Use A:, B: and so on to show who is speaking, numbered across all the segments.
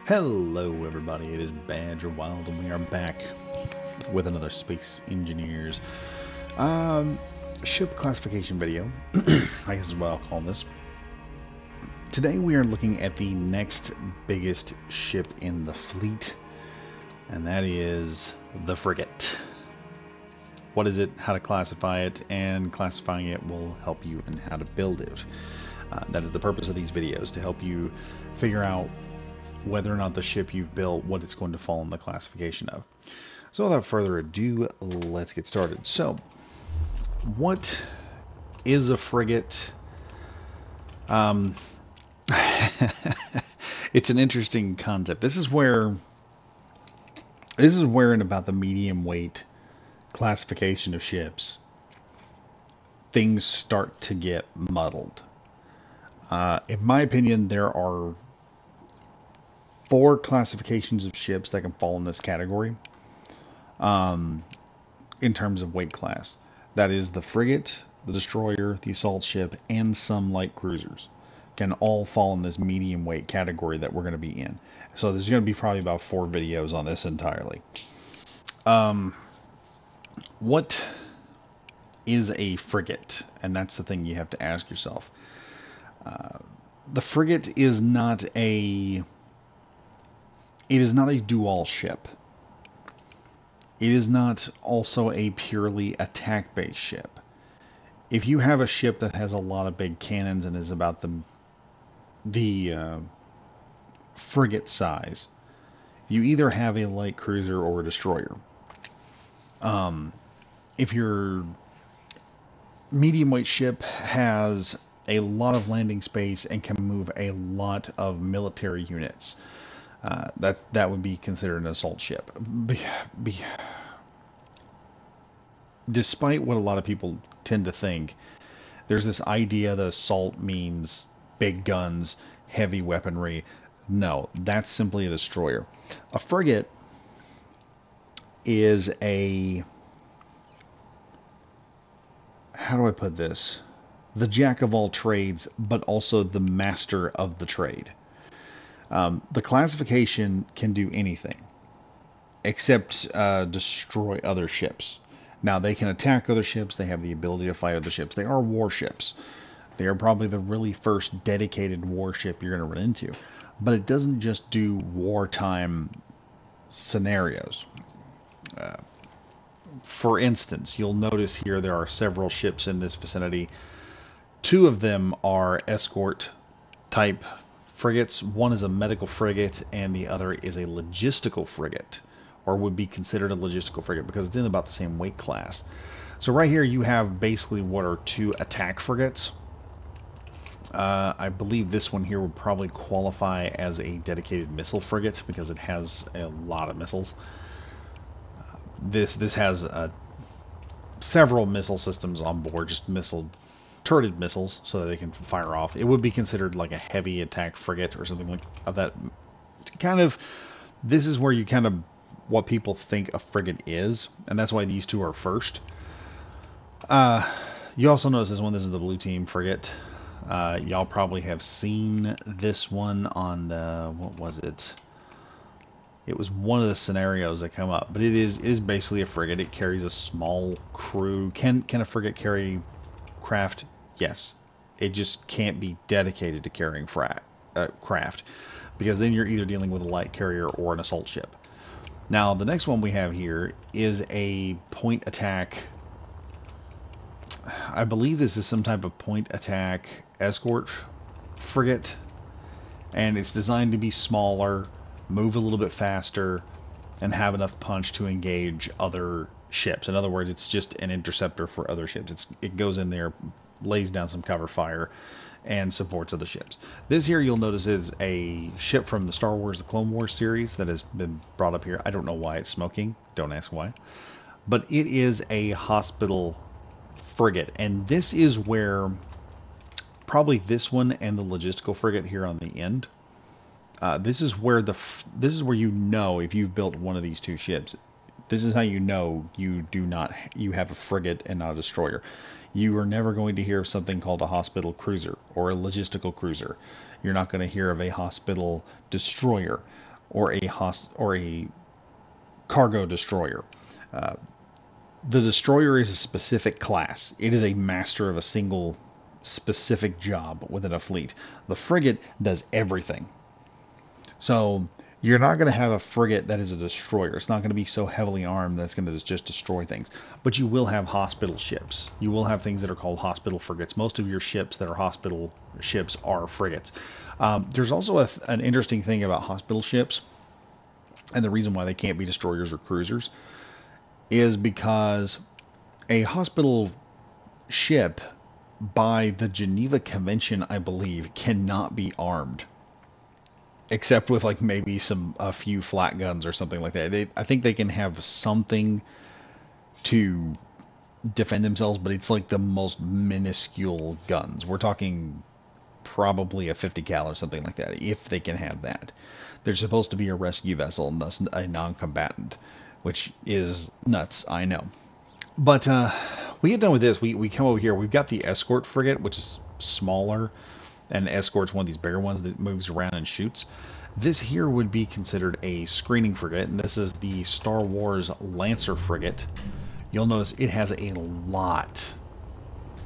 A: Hello everybody, it is Badger Wild and we are back with another Space Engineers ship classification video, I guess is what I'll call this. Today we are looking at the next biggest ship in the fleet, and that is the frigate. What is it, how to classify it, and classifying it will help you in how to build it. That is the purpose of these videos, to help you figure out whether or not the ship you've built, what it's going to fall in the classification of. So without further ado, let's get started. So, what is a frigate? It's an interesting concept. This is where in about the medium weight classification of ships, things start to get muddled. In my opinion, there are 4 classifications of ships that can fall in this category in terms of weight class. That is the frigate, the destroyer, the assault ship, and some light cruisers can all fall in this medium weight category that we're going to be in. So there's going to be probably about 4 videos on this entirely. What is a frigate? And that's the thing you have to ask yourself. The frigate is not a dual ship. It is not also a purely attack-based ship. If you have a ship that has a lot of big cannons and is about the frigate size, you either have a light cruiser or a destroyer. If your medium weight ship has a lot of landing space and can move a lot of military units, that would be considered an assault ship. Despite what a lot of people tend to think, there's this idea that assault means big guns, heavy weaponry. No, that's simply a destroyer. A frigate is how do I put this? The jack of all trades, but also the master of the trade. The classification can do anything except destroy other ships. Now, they can attack other ships. They have the ability to fight other ships. They are warships. They are probably the really first dedicated warship you're going to run into. But it doesn't just do wartime scenarios. For instance, you'll notice here there are several ships in this vicinity. 2 of them are escort type frigates. One is a medical frigate and the other is a logistical frigate, or would be considered a logistical frigate because it's in about the same weight class. So right here you have basically what are 2 attack frigates. I believe this one here would probably qualify as a dedicated missile frigate because it has a lot of missiles. This has several missile systems on board, just turreted missiles, so that they can fire off. It would be considered like a heavy attack frigate or something like of that. This is where you kind of what people think a frigate is, and that's why these 2 are first. You also notice this one. This is the blue team frigate. Y'all probably have seen this one on what was it? It was one of the scenarios that come up, but it is basically a frigate. It carries a small crew. Can a frigate carry craft? Yes. It just can't be dedicated to carrying craft, because then you're either dealing with a light carrier or an assault ship. Now, the next one we have here is a point attack. I believe this is some type of point attack escort frigate, and it's designed to be smaller, move a little bit faster, and have enough punch to engage other ships. In other words, it's just an interceptor for other ships. It goes in there, lays down some cover fire, and supports other ships. This here, you'll notice, is a ship from the Star Wars, the Clone Wars series that has been brought up here. I don't know why it's smoking. Don't ask why. But it is a hospital frigate, and this is where probably this one and the logistical frigate here on the end. This is where you know if you've built one of these 2 ships. This is how you know you have a frigate and not a destroyer. You are never going to hear of something called a hospital cruiser or a logistical cruiser. You're not going to hear of a hospital destroyer. or a cargo destroyer. Uh, the destroyer is a specific class. It is a master of a single specific job within a fleet. The frigate does everything. So you're not going to have a frigate that is a destroyer. It's not going to be so heavily armed that it's going to just destroy things. But you will have hospital ships. You will have things that are called hospital frigates. Most of your ships that are hospital ships are frigates. There's also an interesting thing about hospital ships, and the reason why they can't be destroyers or cruisers is because a hospital ship, by the Geneva Convention, I believe, cannot be armed, except with like maybe a few flat guns or something like that. I think they can have something to defend themselves, but it's like the most minuscule guns. We're talking probably a 50 cal or something like that, if they can have that. They're supposed to be a rescue vessel and thus a non-combatant, which is nuts, I know. But we get done with this. We come over here. We've got the escort frigate, which is smaller, and escort's one of these bigger ones that moves around and shoots. This here would be considered a screening frigate, and this is the Star Wars Lancer frigate. You'll notice it has a lot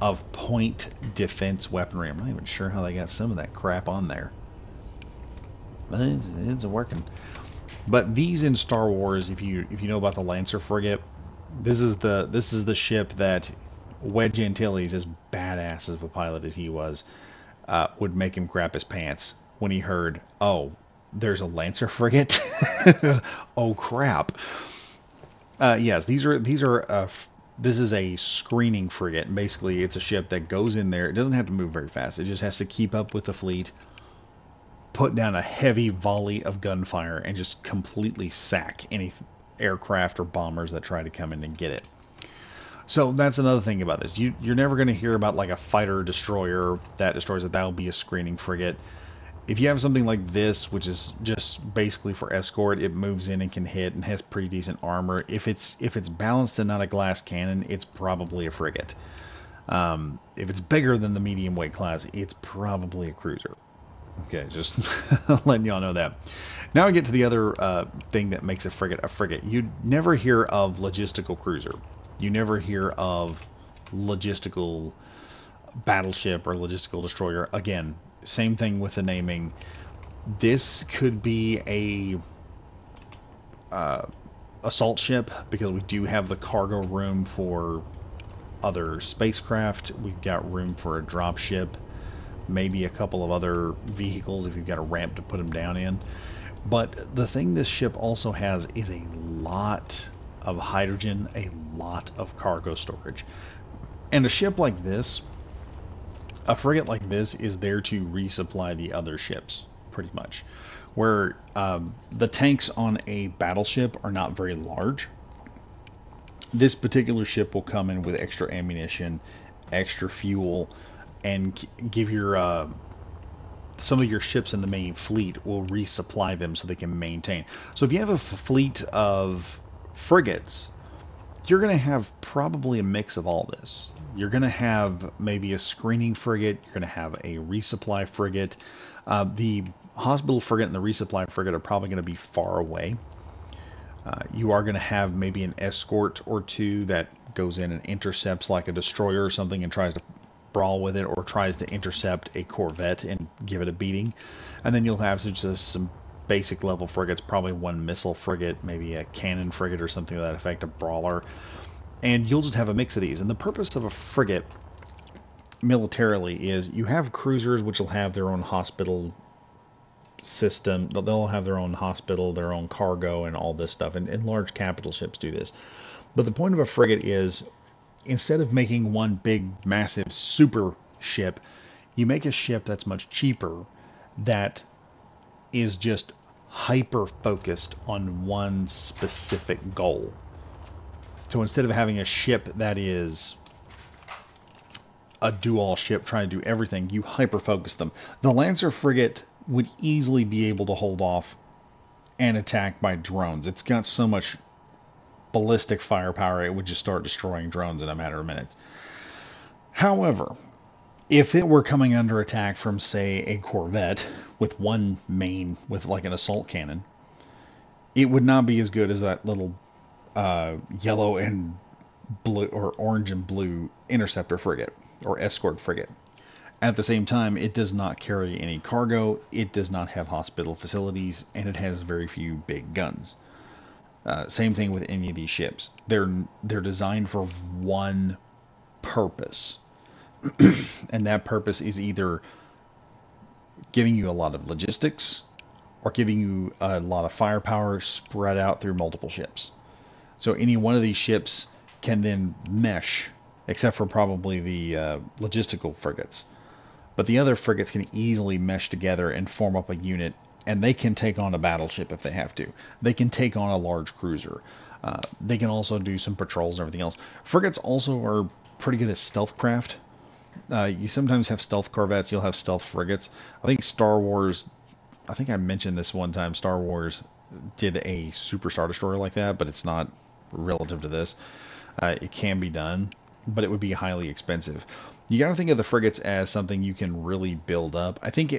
A: of point defense weaponry. I'm not even sure how they got some of that crap on there, but it's working. But these in Star Wars, if you know about the Lancer frigate, this is the ship that Wedge Antilles, as badass of a pilot as he was, would make him crap his pants when he heard, oh, there's a Lancer frigate. Oh crap. Yes, this is a screening frigate, and basically it's a ship that goes in there. It doesn't have to move very fast. It just has to keep up with the fleet, put down a heavy volley of gunfire, and just completely sack any aircraft or bombers that try to come in and get it. So that's another thing about this. You're never going to hear about like a fighter destroyer that destroys it. That'll be a screening frigate. If you have something like this, which is just basically for escort, it moves in and can hit and has pretty decent armor. If it's balanced and not a glass cannon, it's probably a frigate. If it's bigger than the medium weight class, it's probably a cruiser. Okay, just letting y'all know that. Now we get to the other thing that makes a frigate a frigate. You never hear of logistical cruiser. You never hear of logistical battleship or logistical destroyer. Again, same thing with the naming. This could be a assault ship, because we do have the cargo room for other spacecraft. We've got room for a drop ship, maybe a couple of other vehicles if you've got a ramp to put them down in. But the thing this ship also has is a lot of hydrogen, a lot of cargo storage. And a ship like this, a frigate like this, is there to resupply the other ships, pretty much. Where the tanks on a battleship are not very large, this particular ship will come in with extra ammunition, extra fuel, and give your some of your ships in the main fleet will resupply them so they can maintain. So if you have a fleet of frigates, you're going to have probably a mix of all this. You're going to have maybe a screening frigate. You're going to have a resupply frigate. The hospital frigate and the resupply frigate are probably going to be far away. You are going to have maybe an escort or two that goes in and intercepts like a destroyer or something and tries to brawl with it, or tries to intercept a corvette and give it a beating. And then you'll have just some basic level frigates, probably one missile frigate, maybe a cannon frigate or something to that effect, a brawler. And you'll just have a mix of these. And the purpose of a frigate militarily is you have cruisers which will have their own hospital system. They'll have their own hospital, their own cargo, and all this stuff. And large capital ships do this. But the point of a frigate is, instead of making one big, massive super ship, you make a ship that's much cheaper, that is just hyper focused on one specific goal. So instead of having a ship that is a do-all ship trying to do everything, you hyper focus them. The Lancer frigate would easily be able to hold off an attack by drones. It's got so much ballistic firepower, it would just start destroying drones in a matter of minutes. However, if it were coming under attack from, say, a corvette with one main, with like an assault cannon, It would not be as good as that little yellow and blue or orange and blue interceptor frigate or escort frigate. At the same time, it does not carry any cargo, it does not have hospital facilities, and it has very few big guns. Same thing with any of these ships. They're designed for one purpose, and that purpose is either giving you a lot of logistics or giving you a lot of firepower spread out through multiple ships. So any one of these ships can then mesh, except for probably the logistical frigates. But the other frigates can easily mesh together and form up a unit, and they can take on a battleship if they have to. They can take on a large cruiser. They can also do some patrols and everything else. Frigates also are pretty good at stealth craft. You sometimes have stealth corvettes, you'll have stealth frigates. I think Star Wars, I think I mentioned this one time, Star Wars did a Super Star Destroyer like that, but it's not relative to this. It can be done, but it would be highly expensive. You got to think of the frigates as something you can really build up. I think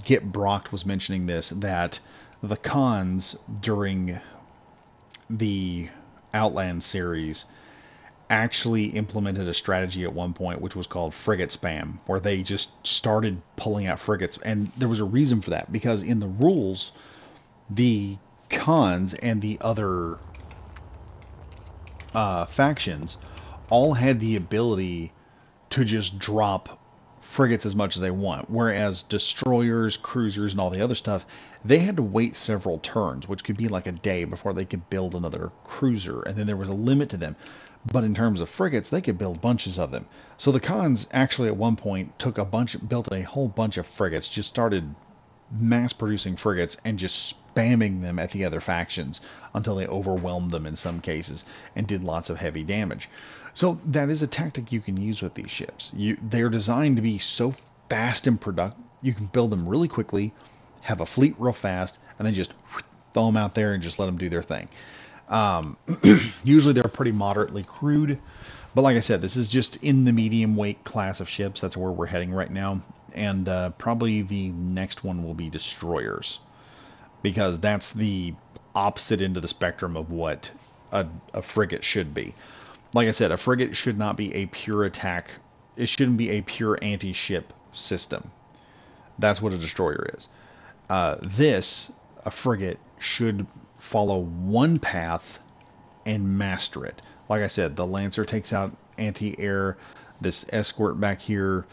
A: Get Brocked was mentioning this, that the cons during the Outland series actually implemented a strategy at one point which was called frigate spam, where they just started pulling out frigates. And there was a reason for that, because in the rules, the cons and the other factions all had the ability to just drop frigates as much as they want, whereas destroyers, cruisers, and all the other stuff, they had to wait several turns, which could be like a day, before they could build another cruiser, and then there was a limit to them. But in terms of frigates, they could build bunches of them. So the cons actually at one point took a bunch, built a whole bunch of frigates, just started mass producing frigates and just spamming them at the other factions until they overwhelmed them in some cases and did lots of heavy damage. So that is a tactic you can use with these ships. They're designed to be so fast and productive. You can build them really quickly, have a fleet real fast, and then just throw them out there and just let them do their thing. Usually they're pretty moderately crewed, but like I said, this is just in the medium weight class of ships. That's where we're heading right now. And probably the next one will be destroyers, because that's the opposite end of the spectrum of what a frigate should be. Like I said, a frigate should not be a pure attack. It shouldn't be a pure anti-ship system. That's what a destroyer is. A frigate should follow one path and master it. Like I said, the Lancer takes out anti-air. This escort back here,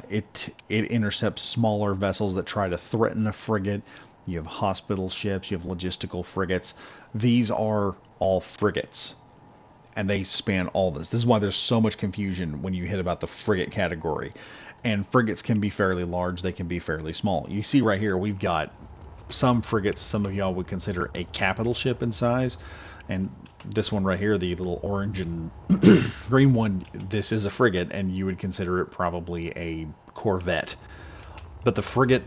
A: it intercepts smaller vessels that try to threaten a frigate. You have hospital ships, you have logistical frigates. These are all frigates, and they span all this. This is why there's so much confusion when you hit about the frigate category. And frigates can be fairly large, they can be fairly small. You see right here, we've got some frigates some of y'all would consider a capital ship in size, and this one right here, the little orange and green one, this is a frigate, and you would consider it probably a corvette. But the frigate,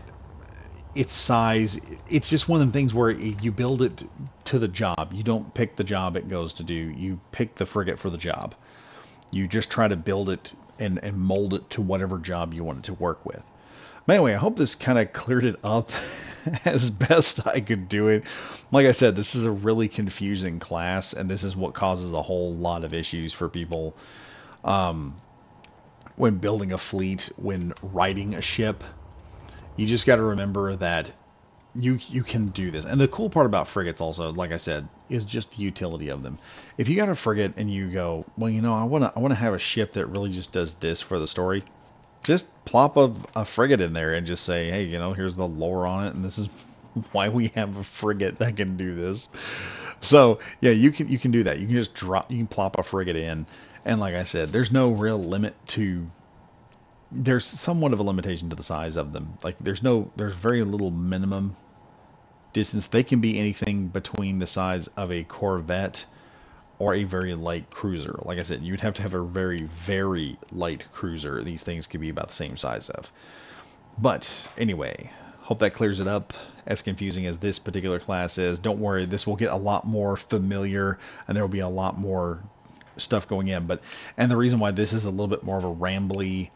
A: its size, it's just one of the things where you build it to the job. You don't pick the job it goes to do. You pick the frigate for the job. You just try to build it and mold it to whatever job you want it to work with. But anyway, I hope this kind of cleared it up as best I could do it. Like I said, this is a really confusing class, and this is what causes a whole lot of issues for people when building a fleet, when riding a ship. You just got to remember that you can do this. And the cool part about frigates also, like I said, is just the utility of them. If you got a frigate and you go, well, you know, I want to have a ship that really just does this for the story, just plop a frigate in there and just say, hey, you know, here's the lore on it, and this is why we have a frigate that can do this. So yeah, you can do that. You can just you can plop a frigate in, and like I said, there's no real limit to. There's somewhat of a limitation to the size of them. Like there's very little minimum distance. They can be anything between the size of a corvette or a very light cruiser. Like I said, you'd have to have a very, very light cruiser. These things could be about the same size of. But anyway, hope that clears it up. As confusing as this particular class is, don't worry, this will get a lot more familiar, and there will be a lot more stuff going in. And the reason why this is a little bit more of a rambly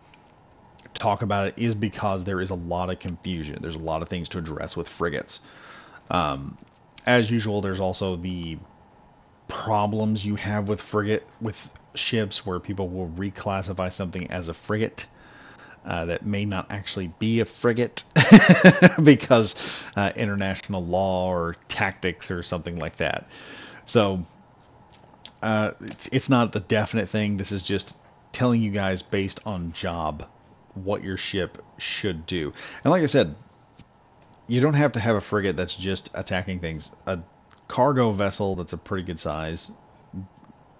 A: talk about it is because there is a lot of confusion. There's a lot of things to address with frigates. As usual, there's also the problems you have with ships where people will reclassify something as a frigate that may not actually be a frigate because international law or tactics or something like that. So it's not the definite thing. This is just telling you guys based on job what your ship should do. And like I said, you don't have to have a frigate that's just attacking things. A cargo vessel that's a pretty good size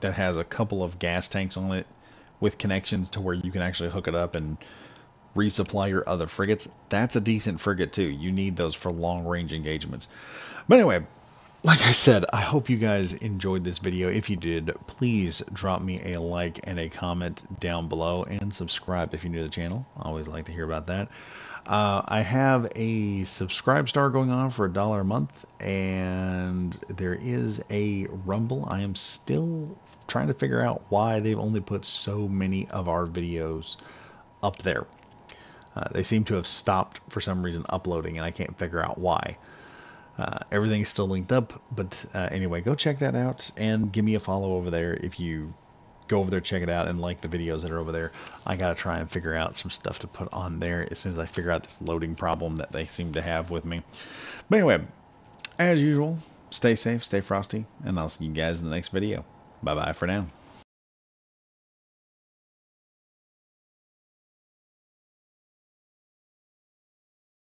A: that has a couple of gas tanks on it with connections to where you can actually hook it up and resupply your other frigates, that's a decent frigate too. You need those for long range engagements. But anyway, like I said, I hope you guys enjoyed this video. If you did, please drop me a like and a comment down below, and subscribe if you're new to the channel. I always like to hear about that. I have a subscribe star going on for $1 a month, and there is a Rumble. I am still trying to figure out why they've only put so many of our videos up there. They seem to have stopped for some reason uploading, and I can't figure out why. Everything's still linked up, but anyway, go check that out and give me a follow over there if you go over there, check it out, and like the videos that are over there. I gotta try and figure out some stuff to put on there as soon as I figure out this loading problem that they seem to have with me. But anyway, as usual, stay safe, stay frosty, and I'll see you guys in the next video. Bye bye for now.